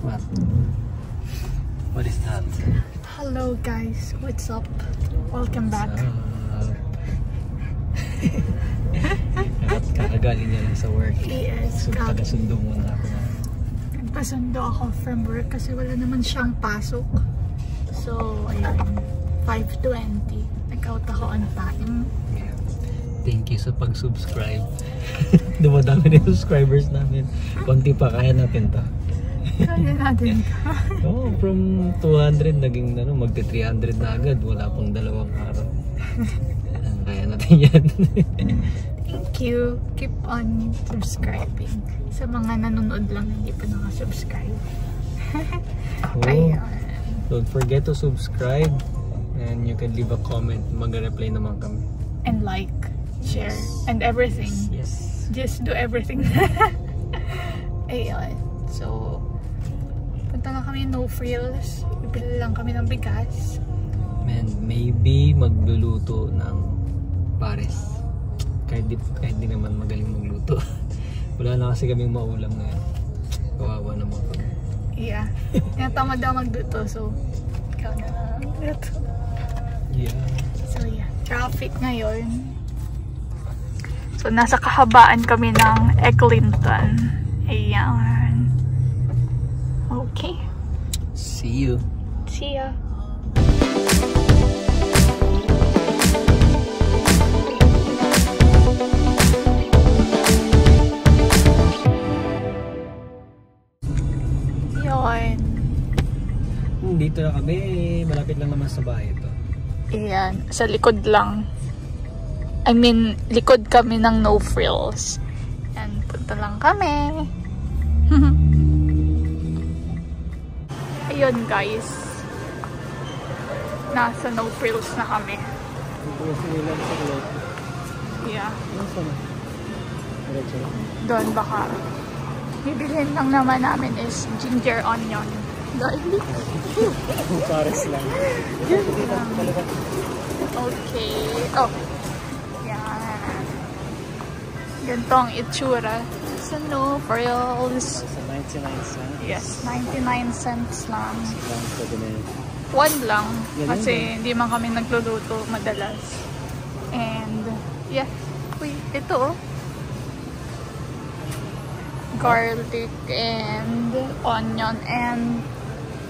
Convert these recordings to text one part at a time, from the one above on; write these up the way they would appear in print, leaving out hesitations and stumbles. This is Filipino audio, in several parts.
What? What is that? Hello guys, what's up? Welcome back. Kakagaling niya lang sa work. Yes, so, taga-sundo muna ako. Nagpasundo ako from work kasi wala naman siyang pasok. So, ayun. 5:20. Nag-out ako on time. Yeah. Thank you sa pag-subscribe. Dumadami na yung subscribers namin. Konti pa, kaya natin to. Kaya natin to. Oh, from 200 naging magti-300 na agad. Wala pang 2 araw. Kaya natin yan. Thank you. Keep on subscribing. Sa mga nanonood lang hindi pa nakasubscribe. Oh, don't forget to subscribe and you can leave a comment. Mag-reply naman kami. And like, share, and everything. Yes. Just do everything. Ayun. So, punta na kami no frills. Bibili lang kami ng bigas. And maybe magluluto ng pares. Kahit di naman magaling magluto. Wala na kasi kaming maulam ngayon. Kawawa naman kami. Yeah. Tinatamad daw magluto. So, ikaw na lang magluto. Yeah. So, yeah. Traffic ngayon. So, nasa kahabaan kami ng Eglinton. Ayan. Okay. See you. See ya. Dito na kami, malapit lang naman sa bahay ito. Ayan, sa likod lang. I mean, likod kami ng no frills. And punta lang kami. Ayun guys. Nasa no frills na kami. Yeah. Doon baka. Bibilhin lang naman namin is ginger onion. Pares lang. Okay. Oh. Yan. Ganito ang itsura. Sa no frills. Sa 99 cents? Yes, 99 cents lang. One lang. Kasi hindi man kami nagluluto madalas. And, yeah. Uy, ito oh. Garlic and onion and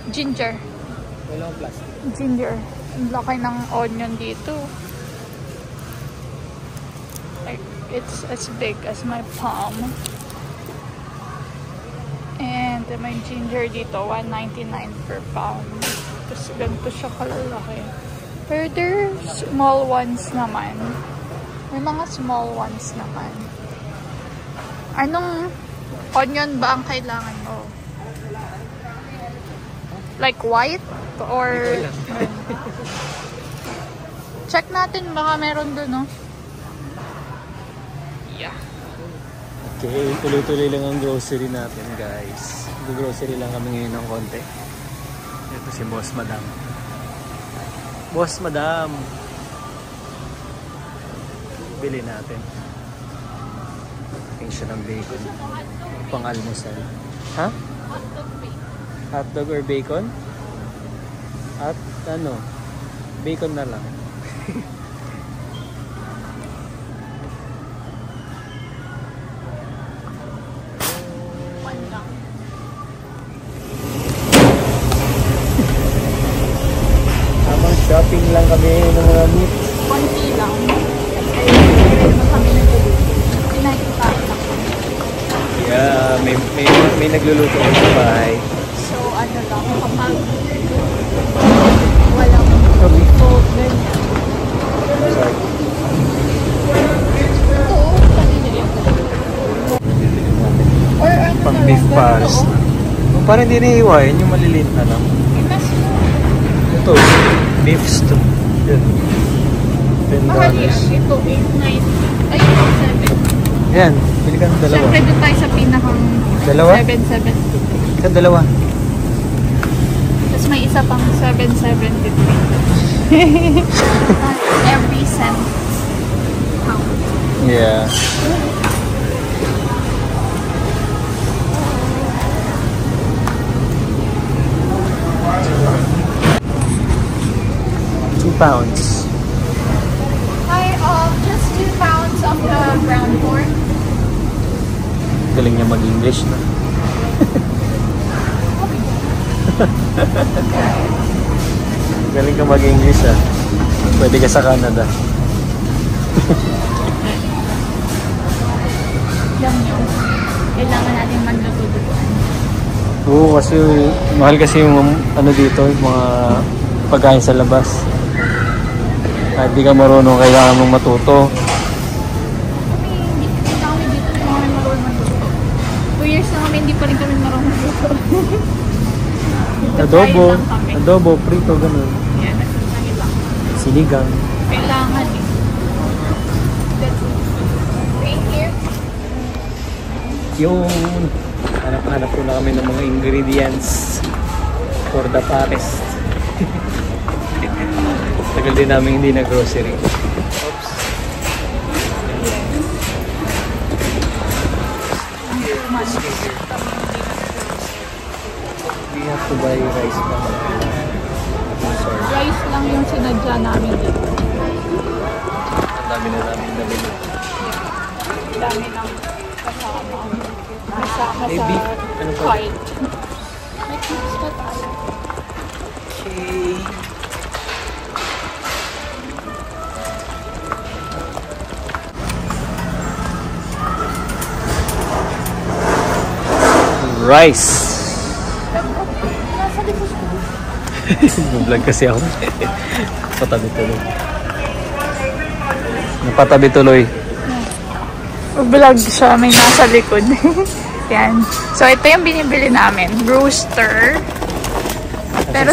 ginger. Walang plastic. Ginger. Ang laki ng onion dito. Like, it's as big as my palm. And may ginger dito, $1.99 per pound. Tapos ganito siya kalalaki. Pero there small ones naman. May mga small ones naman. Anong onion ba ang kailangan mo? Like white? Or... Check natin, baka meron dun, no? Yeah. Okay, tuloy-tuloy lang ang grocery natin, guys. Grocery lang kami ngayon ng konti. Ito si Boss Madam. Boss Madam! Bili natin. Tingin siya ng bacon. Pang-almusal. Ha? Hotdog or bacon? At ano? Bacon na lang. Tamang shopping lang kami ng mga meat. Konti lang. Ay, kami nagluluto. Pinakita lang. Yeah, may nagluluto sa bahay. So, ano lang, kapag walang luto, ganyan. Sorry. Ito, kanina yun. Or ano Pang na beef lang, pares ganito, na. Parang hindi nahiwain yung maliliit na lang. Ito, beef stew. Yun. mahal yan. $10. Ito, 8.90. Ay, 7. Yan, bili ka ng dalawa. Siyempre, doon tayo sa pinakang Dalawa? 7.70. Ka dalawa. Tapos may isa pang 7.73. Every cent counts. Yeah. pounds? Hi, just 2 pounds of the ground pork. Galing niya mag-English na. Galing ka mag-English ah. Pwede ka sa Canada. Alam nyo, kailangan natin magluto-lutuan. Oo, kasi mahal kasi yung ano dito, yung mga pagkain sa labas. Kahit di ka marunong, kailangan mong matuto. Kami, hindi na kami dito, hindi kami marunong magluto. 2 years na kami, hindi pa rin kami marunong magluto. Adobo, prito, ganun. Yan, nagsasahin lang. Sinigang. Kailangan eh. Right here. Yun. Hanap-hanap po na kami ng mga ingredients for the pares. Tagal din namin hindi na-grocery. Oops. We have to buy rice pa. Sorry. Rice lang yung sinadya namin dito. Ang dami na namin nabili. Dami ng kasama. Kasama Maybe, sa ano pa? fight. May tips ka tayo. Okay. Rice. Nasa likod ko. Vlog kasi ako. Napatabi tuloy. Napatabi tuloy. Vlog siya, may nasa likod. Yan. So, ito yung binibili namin. Brewster. Pero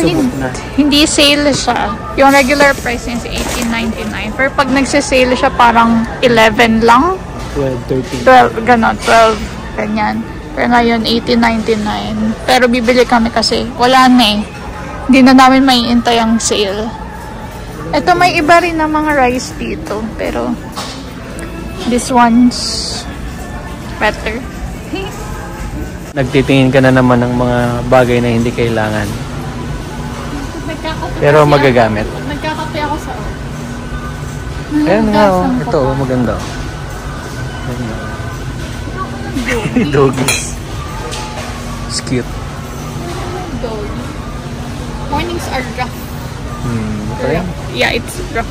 hindi sale siya. Yung regular price is $18.99. Pero pag nagsisale siya, parang 11 lang. 12, 13. 12, ganon. 12. Ganyan. Pero ngayon, $18.99. Pero bibili kami kasi wala na eh. Hindi na namin maiintay ang sale. Ito, may iba rin na mga rice dito. Pero, this one's better. Nagtitingin ka na naman ng mga bagay na hindi kailangan. Pero magagamit. Nagkakape ako sa Ayan nga oh. Ito oh, maganda. Doggies. It's cute. Doggy. Mornings are rough. Okay. Yeah, it's rough.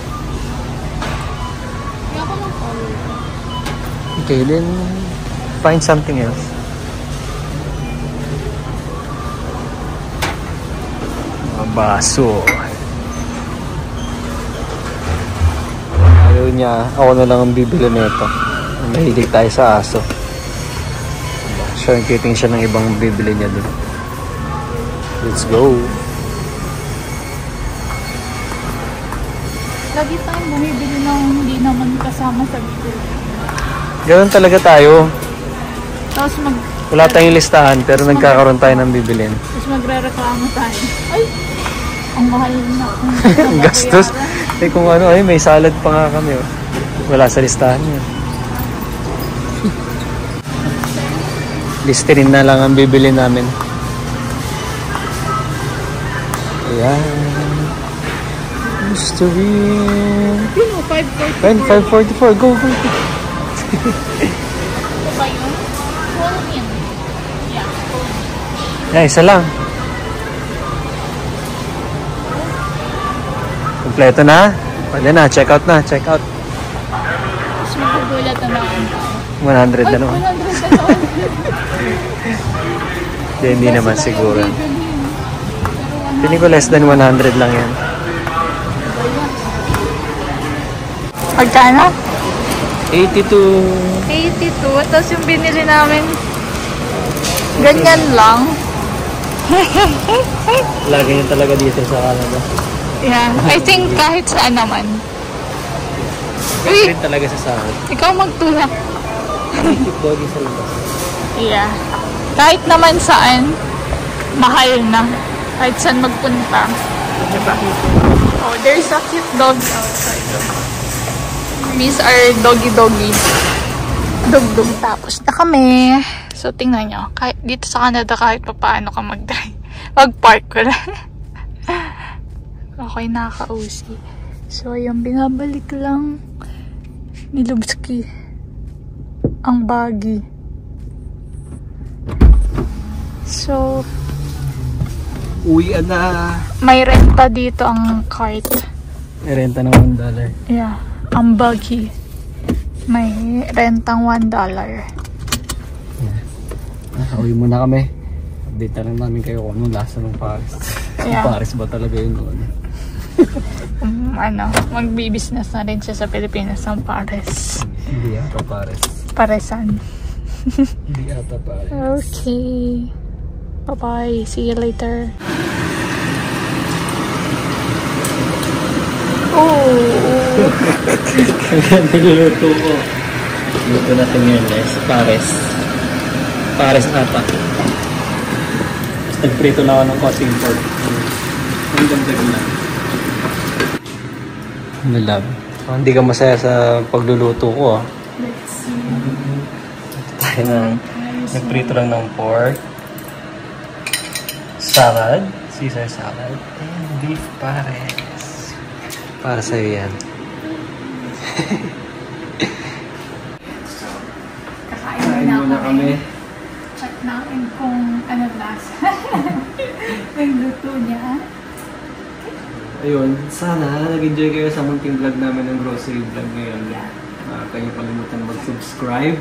Kaya ako ng color. Okay, then find something else. Baso. Ayaw niya. Ako na lang ang bibili nito. Mahilig tayo sa aso. Siya, kiting siya ng ibang bibili niya dun. Let's go. Lagi tayong bumibili ng hindi naman kasama sa video. Ganun talaga tayo. Tapos Wala tayong listahan pero nagkakaroon tayo ng bibilin. Tapos magre-reklamo tayo. Ay! Ang mahal na. Ang gastos. Eh kung ano, ay may salad pa nga kami. Oh. Wala sa listahan yun. Listerin na lang ang bibili namin. Ayan. Listerin. 544. Go. Ito ba yun? Whole meal. Yeah. Isa lang. Kompleto na. Pwede na. Check out na. Check out. Tapos magugulat na naman tayo. 100 na naman. 100 na naman. Hindi naman siguro. Piling ko less than 100 lang yan. Magkano? 82. 82. Tapos yung binili namin, ganyan lang. Lagi yun talaga dito sa Canada. Yeah. I think kahit saan naman. Uy! Rin talaga sa sahod. Ikaw magtulak. Keep doggy sa labas. Yeah. Kahit naman saan, mahal na. Kahit saan magpunta. Diba? Oh, there's a cute dog outside. These are doggy. Dog. Tapos na kami. So, tingnan nyo. Kahit, dito sa Canada, kahit pa paano ka mag-drive. Mag-park ko lang. Okay, nakaka-OC. So, yung binabalik lang ni Lubski ang baggy. So, Uwi na. may renta dito ang cart. May renta ng $1. Yeah, ang baggy. May rentang $1. Uwi muna kami. Update na lang namin kayo kung anong lasa ng Paris. Yeah. Paris ba talaga yun? Magbi-business na rin siya sa Pilipinas ng Paris. Hindi ata Paris. Paresan. Hindi ata Paris. Okay. Bye-bye. See you later. Oh! Nagluluto ko. Luto natin ngayon guys. Paris. Paris ata. Nagprito lang ako ng konting pork. Ang ganda na. Nalab. Hindi ka masaya sa pagluluto ko. Let's see. Tayo na. Nagprito lang ng pork. Salad. Caesar salad. And beef pares. Para sa'yo yan. Kakain muna kami. Check natin kung ano lasa. Yung luto niya. Ayun, sana nag-enjoy kayo sa munting vlog namin ng grocery vlog ngayon. Yeah. Huwag kayong kalimutan mag-subscribe.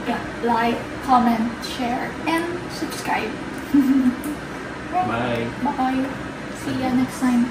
Yeah. Like, comment, share, and subscribe. Bye! Bye. See you next time.